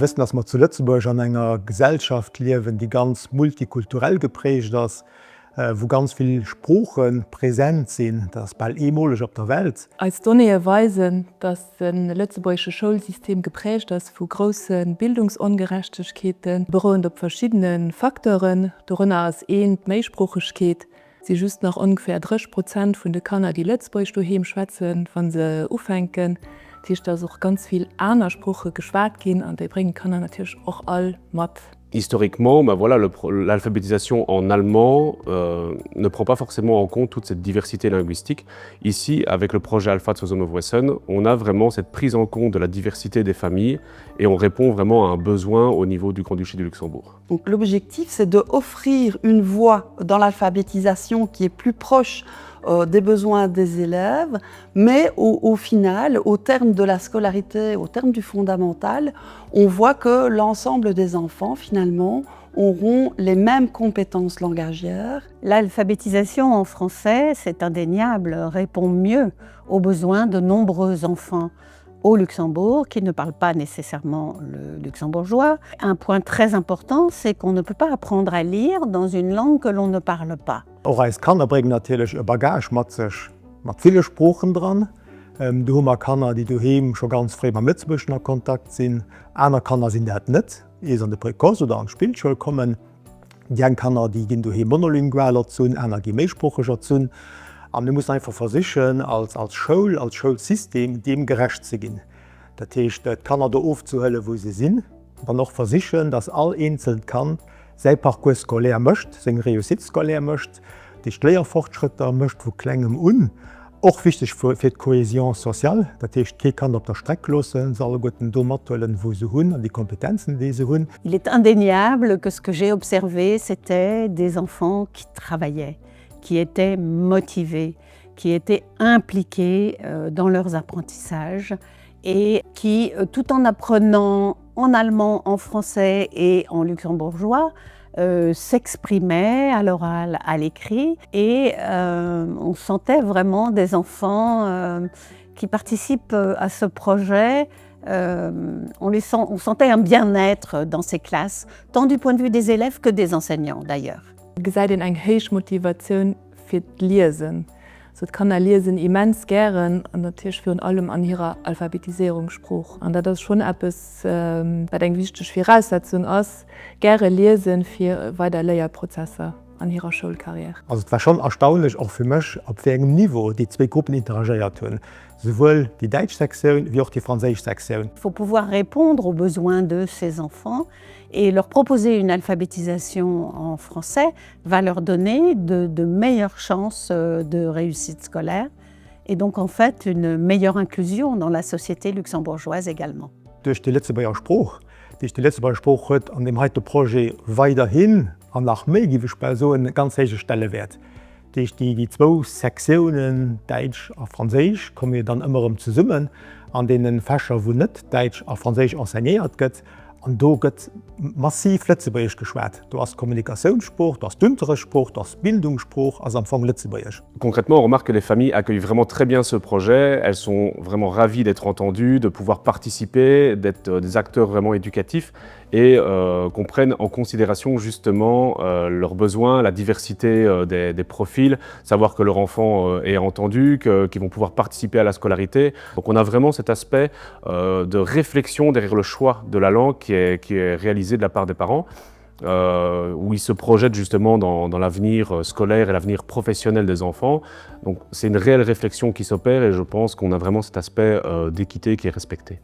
wissen, dass wir zu Lützeburg an einer Gesellschaft leben, die ganz multikulturell geprägt ist, wo ganz viele Sprachen präsent sind, das bald einmalig auf der Welt. Als Donne weisen, dass das lützebäuerische Schulsystem geprägt ist von großen Bildungsungerechtigkeiten, beruhend auf verschiedenen Faktoren, darunter ist die Mehrsprachigkeit. Sie just nach ungefähr 30% von den Kindern, die Lützburg daheim schwätzen, wenn sie aufhängen. Es ist da auch ganz viel andere Sprachen geschwätzt gehen und die bringen Kinder natürlich auch all mit. Historiquement, voilà, l'alphabétisation en allemand ne prend pas forcément en compte toute cette diversité linguistique. Ici, avec le projet Alpha Zusammen aufwachsen, on a vraiment cette prise en compte de la diversité des familles et on répond vraiment à un besoin au niveau du Grand-Duché du Luxembourg. L'objectif, c'est d'offrir une voie dans l'alphabétisation qui est plus proche des besoins des élèves, mais au final, au terme de la scolarité, au terme du fondamental, on voit que l'ensemble des enfants, finalement, auront les mêmes compétences langagières. L'alphabétisation en français, c'est indéniable, répond mieux aux besoins de nombreux enfants au Luxembourg qui ne parlent pas nécessairement le luxembourgeois. Un point très important, c'est qu'on ne peut pas apprendre à lire dans une langue que l'on ne parle pas. Auch als Kinder bringen natürlich ein Bagage mit sich, mit vielen Sprachen dran. Du hast Kinder, die daheim schon ganz früh mit Lützeburg in Kontakt sind. Andere Kinder sind das nicht. Die sind an der Präkurs oder an die Spielschule kommen. Die Kinder, die gehen daheim monolingual dazu, andere gehen mehrsprachiger dazu. Und du musst einfach versuchen, als Schulsystem dem gerecht zu gehen. Das heißt, die Kinder da aufzuhalten, wo sie sind, aber noch versuchen, dass alle einzeln kann, sein Parcours skolär möchte, seine Réussite skolär möchte, die Lehrfortschritte möchte, von kleinem an. Auch wichtig für die Kohäsion soziale. Das heißt, kein kann auf der Strecke lassen, sie alle guten Dommatellen, wo sie haben, und die Kompetenzen, die sie haben. Il est indéniable que ce que j'ai observé, c'était des enfants qui travaillaient, qui étaient motivés, qui étaient impliqués dans leurs apprentissages et qui, tout en apprenant en allemand, en français et en luxembourgeois, s'exprimaient à l'oral, à l'écrit et on sentait vraiment des enfants qui participent à ce projet. On sentait un bien-être dans ces classes, tant du point de vue des élèves que des enseignants d'ailleurs. Ihr seid eine hohe Motivation für das Lesen. So kann er lesen immens gern und natürlich für allem an ihrer Alphabetisierungsspruch. Und das ist schon etwas, was eine wichtige Voraussetzung ist, gerne lesen für weitere Lehrprozesse an ihrer Schulkarriere. Also es war schon erstaunlich, auch für mich, auf welchem Niveau die zwei Gruppen interagiert haben. Sowohl die deutsche Sektion wie auch die französische Sektion. Il faut pouvoir répondre aux besoins de ces enfants et leur proposer une alphabétisation en français va leur donner de meilleures chances de réussite scolaire et donc en fait une meilleure inclusion dans la société luxembourgeoise également. Durch die Lützeburger Spruch hat an dem heutigen Projekt weiterhin und nach mehr gewiss Personen eine ganz hohe Stelle wert. Durch die zwei Sektionen, Deutsch und Französisch, kommen wir dann immer zusammen an den Fächern, wo nicht Deutsch und Französisch enseigniert wird. Und da wird massiv Lützeburgisch geschwätzt. Du hast Kommunikationsspruch, du hast Unterrichtsspruch, du hast Bildungsspruch, also am Anfang Lützeburgisch. Concrètement, on remarque que les familles accueillent vraiment très bien ce projet. Elles sont vraiment ravies d'être entendues, de pouvoir participer, d'être des acteurs vraiment éducatifs et qu'on prenne en considération justement leurs besoins, la diversité des profils, savoir que leur enfant est entendu, qu'ils vont pouvoir participer à la scolarité. Donc on a vraiment cet aspect de réflexion derrière le choix de la langue qui est réalisé de la part des parents, où ils se projettent justement dans l'avenir scolaire et l'avenir professionnel des enfants. Donc c'est une réelle réflexion qui s'opère et je pense qu'on a vraiment cet aspect d'équité qui est respecté.